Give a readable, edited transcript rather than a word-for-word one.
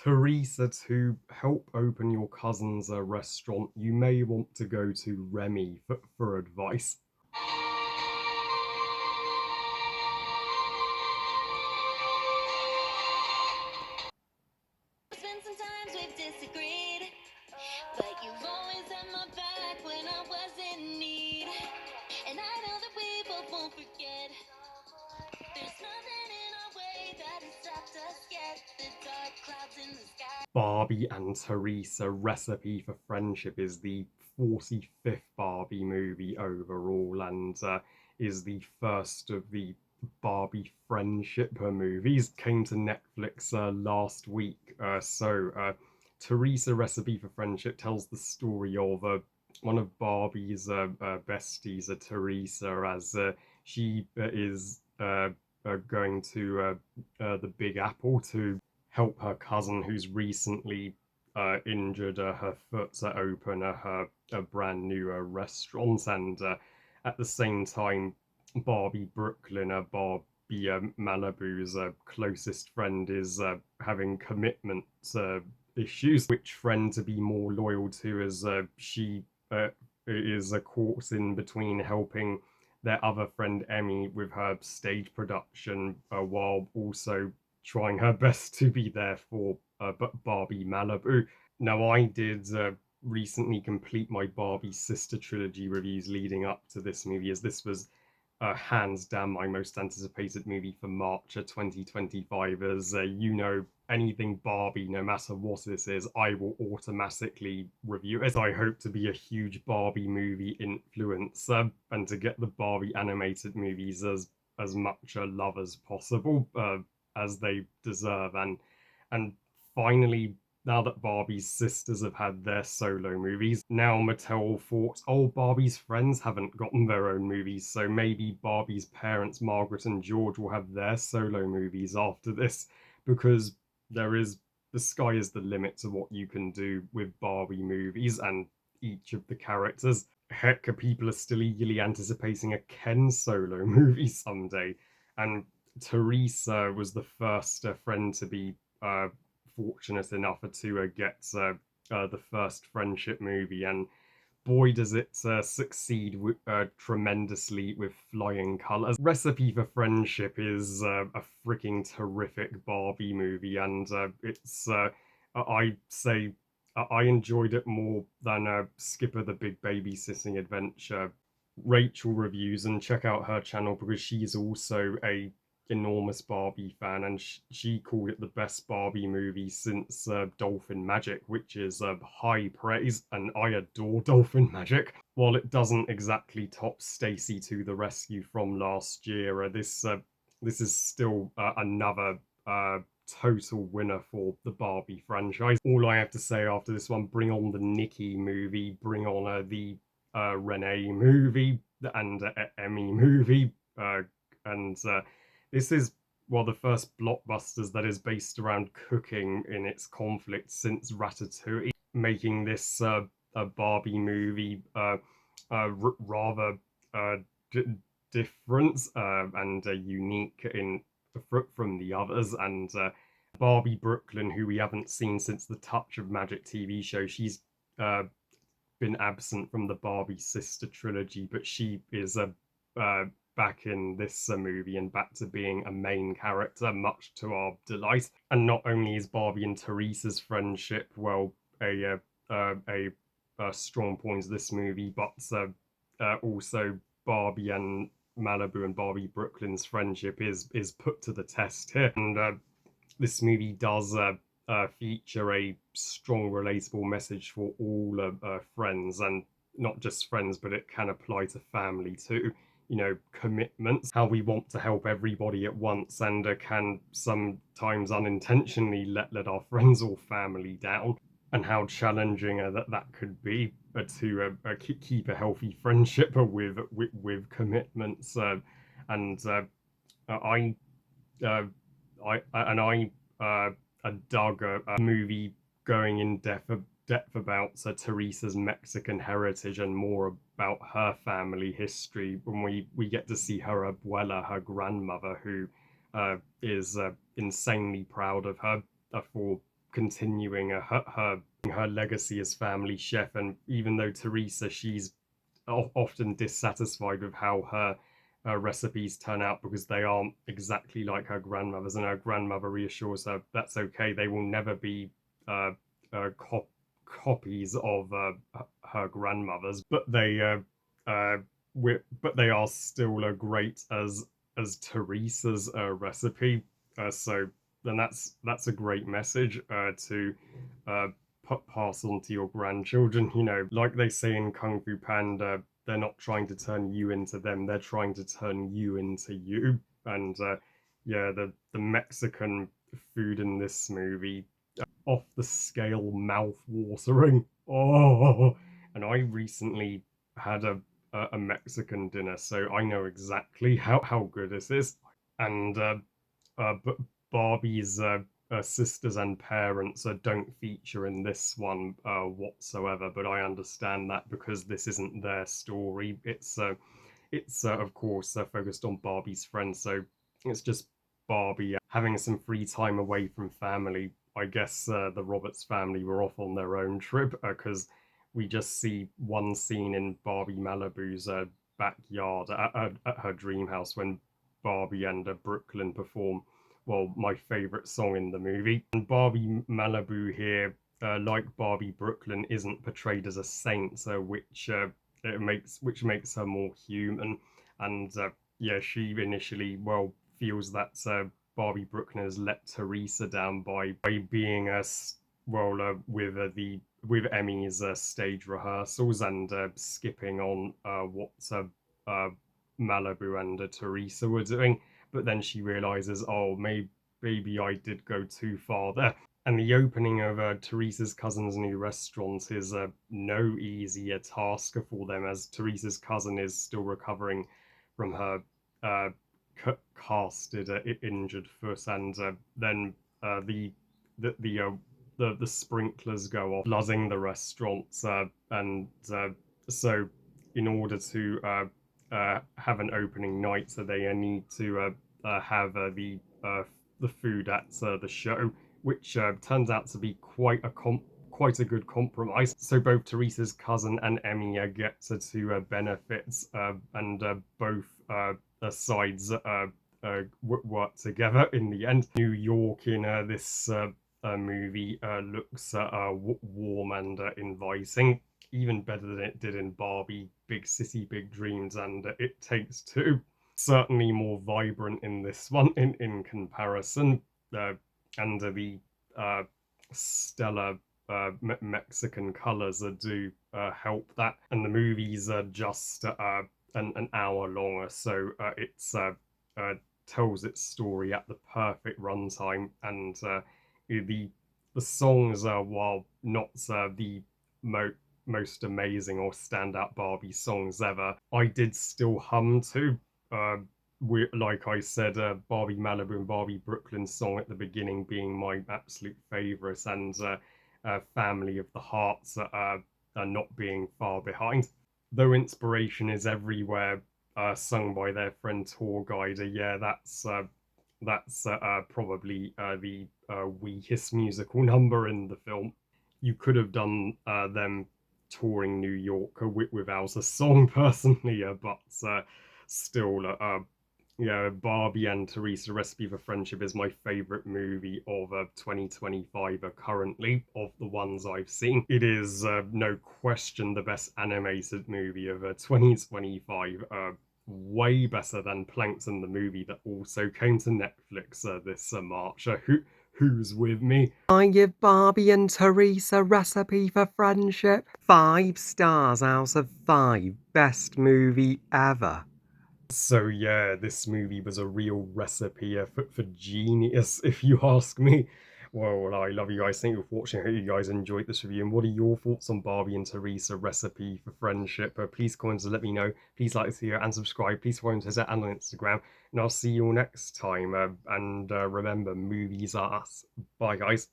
Teresa, to help open your cousin's restaurant, you may want to go to Remy for advice. There's been some times we've disagreed, but you've always had my back when I was in need. And I know that we both won't forget. There's nothing in our way that has stopped us yet. The dark clouds in the sky. Barbie and Teresa Recipe for Friendship is the 45th Barbie movie overall and is the first of the Barbie friendship movies. Came to Netflix last week. Teresa Recipe for Friendship tells the story of one of Barbie's besties, Teresa, as she is going to the Big Apple to help her cousin who's recently injured her foot to open a brand new restaurant. And at the same time, Barbie Brooklyn, Barbie Malibu's closest friend, is having commitment issues. Which friend to be more loyal to, as she is caught in between helping their other friend Emmy with her stage production while also trying her best to be there for Barbie Malibu. Now, I did recently complete my Barbie sister trilogy reviews leading up to this movie, as this was hands down my most anticipated movie for March of 2025. As anything Barbie, no matter what this is, I will automatically review, as I hope to be a huge Barbie movie influencer and to get the Barbie animated movies as much love as possible, as they deserve. And finally, now that Barbie's sisters have had their solo movies, now Mattel thought, oh, Barbie's friends haven't gotten their own movies, so maybe Barbie's parents, Margaret and George, will have their solo movies after this, because there is the sky is the limit to what you can do with Barbie movies and each of the characters. Heck, people are still eagerly anticipating a Ken solo movie someday, and Teresa was the first friend to be fortunate enough to get the first friendship movie, and boy does it succeed tremendously with flying colors. Recipe for Friendship is a freaking terrific Barbie movie, and it's I say I enjoyed it more than Skipper the Big Babysitting Adventure. Rachel reviews, and check out her channel because she's also a enormous Barbie fan, and she called it the best Barbie movie since Dolphin Magic, which is high praise, and I adore Dolphin Magic. While it doesn't exactly top Stacy to the Rescue from last year, this is still another total winner for the Barbie franchise. All I have to say after this one: bring on the Nikki movie, bring on the Renee movie and Emmy movie, and this is one of the first blockbusters that is based around cooking in its conflict since Ratatouille, making this a Barbie movie rather uh, d- different and unique in from the others. And Barbie Brooklyn, who we haven't seen since the Touch of Magic TV show, she's uh, been absent from the Barbie sister trilogy, but she is uh, back in this movie and back to being a main character, much to our delight. And not only is Barbie and Teresa's friendship, well, a strong point of this movie, but also Barbie and Malibu and Barbie Brooklyn's friendship is put to the test here. And this movie does feature a strong, relatable message for all friends, and not just friends, but it can apply to family too. Commitments, how we want to help everybody at once, and can sometimes unintentionally let our friends or family down, and how challenging that could be to keep a healthy friendship with commitments. And I uh, I dug a movie going in depth about Teresa's Mexican heritage and more about her family history when we get to see her abuela, her grandmother, who is insanely proud of her for continuing her legacy as family chef. And even though Teresa, she's often dissatisfied with how her recipes turn out because they aren't exactly like her grandmother's, and her grandmother reassures her that's okay. They will never be uh, copies of her grandmother's, but uh, but they are still great as Teresa's recipe. So then that's a great message to uh, pass on to your grandchildren. You know, like they say in Kung Fu Panda, they're not trying to turn you into them; they're trying to turn you into you. And yeah, the Mexican food in this movie, off the scale, mouth watering. Oh, and I recently had a Mexican dinner, so I know exactly how good this is. And but Barbie's sisters and parents don't feature in this one whatsoever. But I understand that because this isn't their story. It's of course focused on Barbie's friends, so it's just Barbie having some free time away from family. I guess the Roberts family were off on their own trip because we just see one scene in Barbie Malibu's backyard at her dream house when Barbie and Brooklyn perform, well, my favorite song in the movie. And Barbie Malibu here, like Barbie Brooklyn, isn't portrayed as a saint, which makes her more human. And yeah, she initially, well, feels that Barbie Brooklyn has let Teresa down by being with Emmy's stage rehearsals and skipping on what uh, Malibu and Teresa were doing. But then she realizes, oh, maybe I did go too far there. And the opening of Teresa's cousin's new restaurant is no easier task for them, as Teresa's cousin is still recovering from her uh, casted injured foot, and then the the, uh, the sprinklers go off, flooding the restaurants, and so in order to have an opening night, so they need to have the food at the show, which turns out to be quite a good compromise. So both Teresa's cousin and Emmy get to benefits, and both sides work together in the end. New York in this movie looks warm and inviting, even better than it did in Barbie, Big City, Big Dreams, and It Takes Two. Certainly more vibrant in this one in comparison, and the uh, stellar Mexican colors do help that. And the movies are just an hour longer, so uh, tells its story at the perfect runtime. And the the songs are, while not the mo- most amazing or standout Barbie songs ever, I did still hum to. Uh, like I said, Barbie Malibu and Barbie Brooklyn song at the beginning being my absolute favourite, and Family of the Hearts are not being far behind. Though inspiration is everywhere, sung by their friend tour guide, yeah, that's probably the weakest musical number in the film. You could have done them touring New York without a song, personally, but still, yeah, Barbie and Teresa Recipe for Friendship is my favourite movie of 2025 currently, of the ones I've seen. It is no question the best animated movie of 2025. Way better than Plankton the movie that also came to Netflix this March. Who's with me? I give Barbie and Teresa Recipe for Friendship 5 stars out of 5. Best movie ever. So yeah, this movie was a real recipe for genius, if you ask me. Well, I love you guys. Thank you for watching. I hope you guys enjoyed this review. And what are your thoughts on Barbie and Teresa Recipe for Friendship? Please comment and let me know. Please like this video and subscribe. Please follow me on Twitter and on Instagram. And I'll see you all next time. And remember, movies are us. Bye, guys.